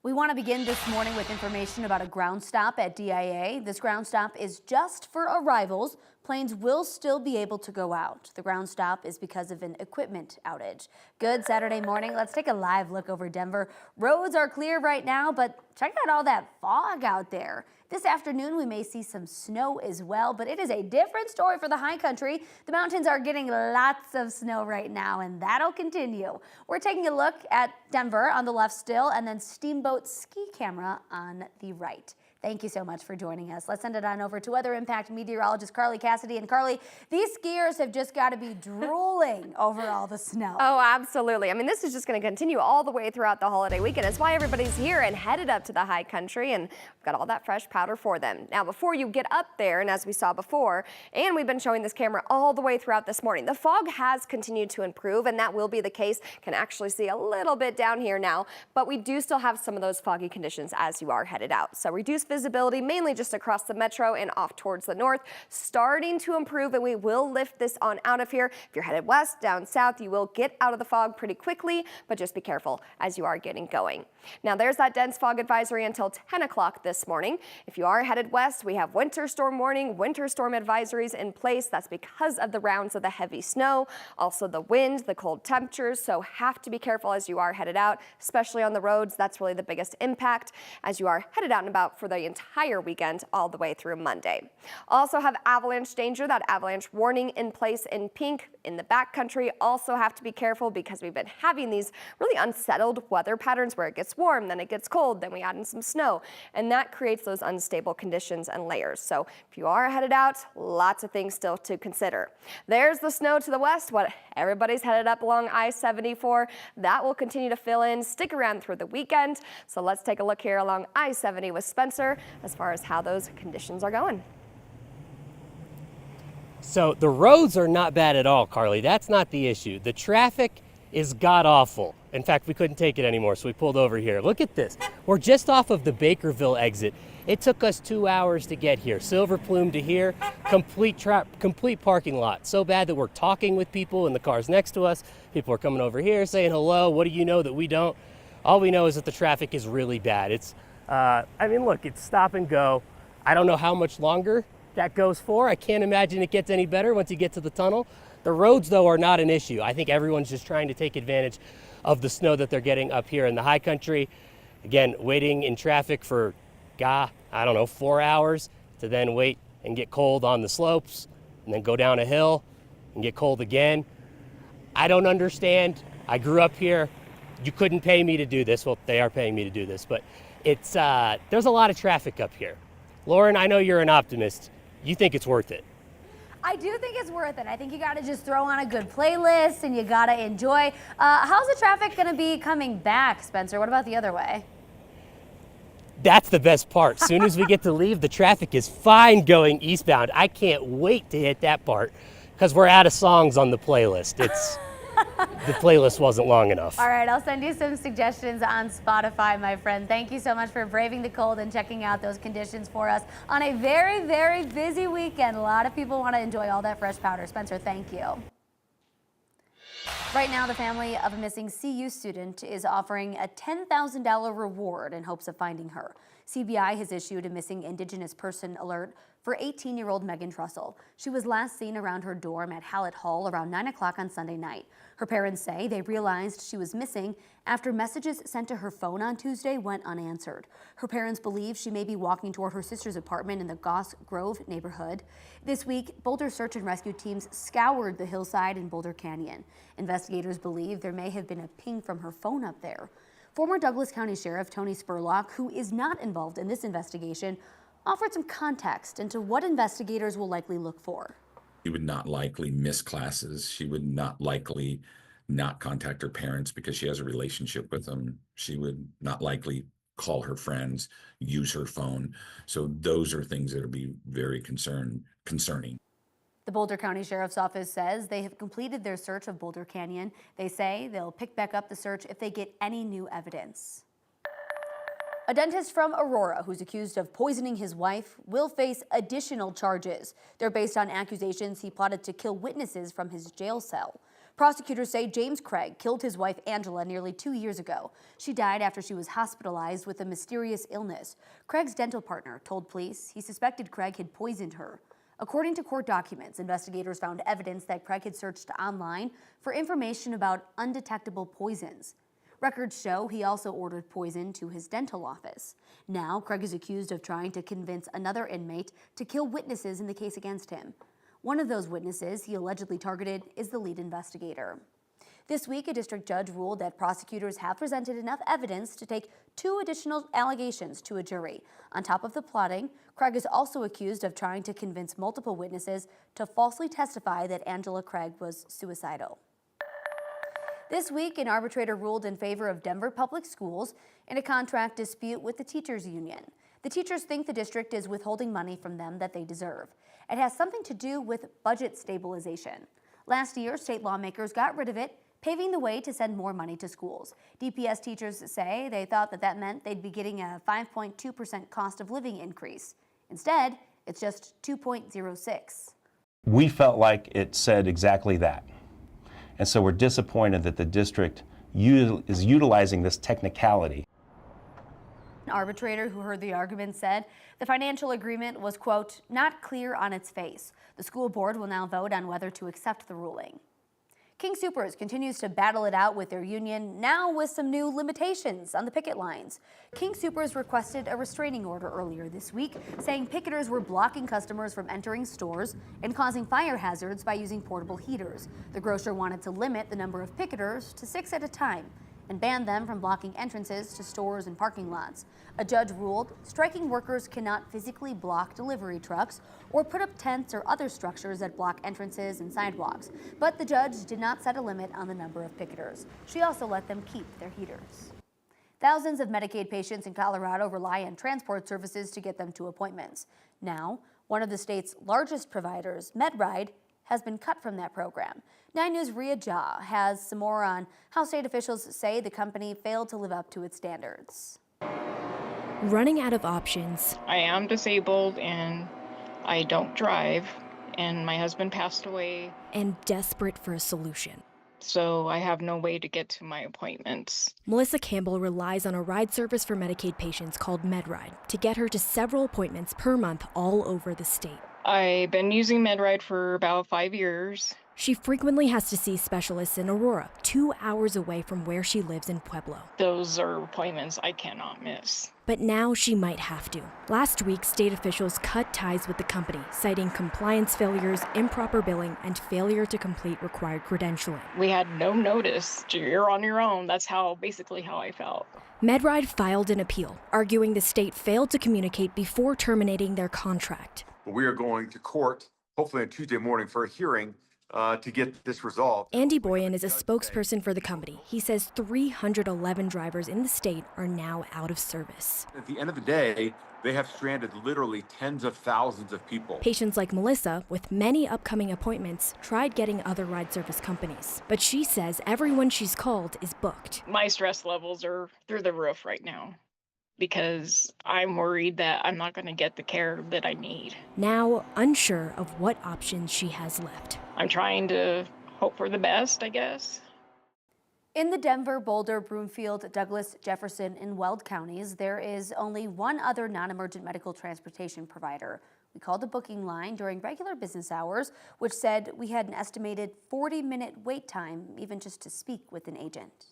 We want to begin this morning with information about a ground stop at DIA. This ground stop is just for arrivals. Planes will still be able to go out. The ground stop is because of an equipment outage. Good Saturday morning. Let's take a live look over Denver. Roads are clear right now, but check out all that fog out there. This afternoon, we may see some snow as well, but it is a different story for the high country. The mountains are getting lots of snow right now, and that'll continue. We're taking a look at Denver on the left still, and then Steamboat ski camera on the right. Thank you so much for joining us. Let's send it on over to Weather Impact meteorologist Carly Cassidy. And Carly, these skiers have just got to be drooling over all the snow. Oh, absolutely. I mean, this is just going to continue all the way throughout the holiday weekend. That's why everybody's here and headed up to the high country, and we've got all that fresh powder for them. Now, before you get up there, and as we saw before, and we've been showing this camera all the way throughout this morning, the fog has continued to improve, and that will be the case. Can actually see a little bit down here now, but we do still have some of those foggy conditions as you are headed out. So reduced visibility, mainly just across the metro and off towards the north, starting to improve, and we will lift this on out of here. If you're headed west, down south, you will get out of the fog pretty quickly, but just be careful as you are getting going. Now, there's that dense fog advisory until 10 o'clock this morning. If you are headed west, we have winter storm warning, winter storm advisories in place. That's because of the rounds of the heavy snow, also the wind, the cold temperatures, so have to be careful as you are headed out, especially on the roads. That's really the biggest impact as you are headed out and about for the entire weekend all the way through Monday. Also have avalanche danger, that avalanche warning in place in pink in the backcountry. Also have to be careful because we've been having these really unsettled weather patterns where it gets warm, then it gets cold, then we add in some snow, and that creates those unstable conditions and layers. So if you are headed out, lots of things still to consider. There's the snow to the west, what everybody's headed up along I-70 for. That will continue to fill in, stick around through the weekend. So let's take a look here along I-70 with Spencer as far as how those conditions are going. So the roads are not bad at all, Carly. That's not the issue. The traffic is god-awful. In fact, we couldn't take it anymore, so we pulled over here. Look at this. We're just off of the Bakerville exit. It took us 2 hours to get here. Silver Plume to here, complete parking lot. So bad that we're talking with people in the cars next to us. People are coming over here saying hello. What do you know that we don't? All we know is that the traffic is really bad. It's, I mean, look, it's stop and go. I don't know how much longer that goes for. I can't imagine it gets any better once you get to the tunnel. The roads, though, are not an issue. I think everyone's just trying to take advantage of the snow that they're getting up here in the high country. Again, waiting in traffic for, I don't know, 4 hours to then wait and get cold on the slopes and then go down a hill and get cold again. I don't understand. I grew up here. You couldn't pay me to do this. Well, they are paying me to do this, but it's there's a lot of traffic up here. Lauren, I know you're an optimist. You think it's worth it. I do think it's worth it. I think you got to just throw on a good playlist and you got to enjoy. How's the traffic going to be coming back, Spencer? What about the other way? That's the best part. As soon as we get to leave, the traffic is fine going eastbound. I can't wait to hit that part because we're out of songs on the playlist. The playlist wasn't long enough. All right, I'll send you some suggestions on Spotify, my friend. Thank you so much for braving the cold and checking out those conditions for us on a very, very busy weekend. A lot of people want to enjoy all that fresh powder. Spencer, thank you. Right now, the family of a missing CU student is offering a $10,000 reward in hopes of finding her. CBI has issued a missing Indigenous person alert for 18-year-old Megan Trussell. She was last seen around her dorm at Hallett Hall around 9 o'clock on Sunday night. Her parents say they realized she was missing after messages sent to her phone on Tuesday went unanswered. Her parents believe she may be walking toward her sister's apartment in the Goss Grove neighborhood. This week, Boulder search and rescue teams scoured the hillside in Boulder Canyon. Investigators believe there may have been a ping from her phone up there. Former Douglas County Sheriff Tony Spurlock, who is not involved in this investigation, offered some context into what investigators will likely look for. She would not likely miss classes. She would not likely not contact her parents because she has a relationship with them. She would not likely call her friends, use her phone. So those are things that would be very concerning. The Boulder County Sheriff's Office says they have completed their search of Boulder Canyon. They say they'll pick back up the search if they get any new evidence. A dentist from Aurora who's accused of poisoning his wife will face additional charges. They're based on accusations he plotted to kill witnesses from his jail cell. Prosecutors say James Craig killed his wife Angela nearly 2 years ago. She died after she was hospitalized with a mysterious illness. Craig's dental partner told police he suspected Craig had poisoned her. According to court documents, investigators found evidence that Craig had searched online for information about undetectable poisons. Records show he also ordered poison to his dental office. Now, Craig is accused of trying to convince another inmate to kill witnesses in the case against him. One of those witnesses he allegedly targeted is the lead investigator. This week, a district judge ruled that prosecutors have presented enough evidence to take 2 additional allegations to a jury. On top of the plotting, Craig is also accused of trying to convince multiple witnesses to falsely testify that Angela Craig was suicidal. This week, an arbitrator ruled in favor of Denver Public Schools in a contract dispute with the teachers union. The teachers think the district is withholding money from them that they deserve. It has something to do with budget stabilization. Last year, state lawmakers got rid of it, paving the way to send more money to schools. DPS teachers say they thought that meant they'd be getting a 5.2% cost of living increase. Instead, it's just 2.06. We felt like it said exactly that. And so we're disappointed that the district is utilizing this technicality. An arbitrator who heard the argument said the financial agreement was, quote, not clear on its face. The school board will now vote on whether to accept the ruling. King Soopers continues to battle it out with their union, now with some new limitations on the picket lines. King Soopers requested a restraining order earlier this week, saying picketers were blocking customers from entering stores and causing fire hazards by using portable heaters. The grocer wanted to limit the number of picketers to 6 at a time and banned them from blocking entrances to stores and parking lots. A judge ruled striking workers cannot physically block delivery trucks or put up tents or other structures that block entrances and sidewalks. But the judge did not set a limit on the number of picketers. She also let them keep their heaters. Thousands of Medicaid patients in Colorado rely on transport services to get them to appointments. Now, one of the state's largest providers, MedRide, has been cut from that program. 9 News' Rhea Jha has some more on how state officials say the company failed to live up to its standards. Running out of options. I am disabled and I don't drive, and my husband passed away. And desperate for a solution. So I have no way to get to my appointments. Melissa Campbell relies on a ride service for Medicaid patients called MedRide to get her to several appointments per month all over the state. I've been using MedRide for about 5 years. She frequently has to see specialists in Aurora, 2 hours away from where she lives in Pueblo. Those are appointments I cannot miss. But now she might have to. Last week, state officials cut ties with the company, citing compliance failures, improper billing, and failure to complete required credentialing. We had no notice. You're on your own. That's basically how I felt. MedRide filed an appeal, arguing the state failed to communicate before terminating their contract. We are going to court, hopefully on Tuesday morning, for a hearing to get this resolved. Andy Boyan is a spokesperson for the company. He says 311 drivers in the state are now out of service. At the end of the day, they have stranded literally tens of thousands of people. Patients like Melissa, with many upcoming appointments, tried getting other ride service companies. But she says everyone she's called is booked. My stress levels are through the roof right now because I'm worried that I'm not going to get the care that I need. Now unsure of what options she has left. I'm trying to hope for the best, I guess. In the Denver, Boulder, Broomfield, Douglas, Jefferson, and Weld counties, there is only one other non-emergent medical transportation provider. We called a booking line during regular business hours, which said we had an estimated 40-minute wait time even just to speak with an agent.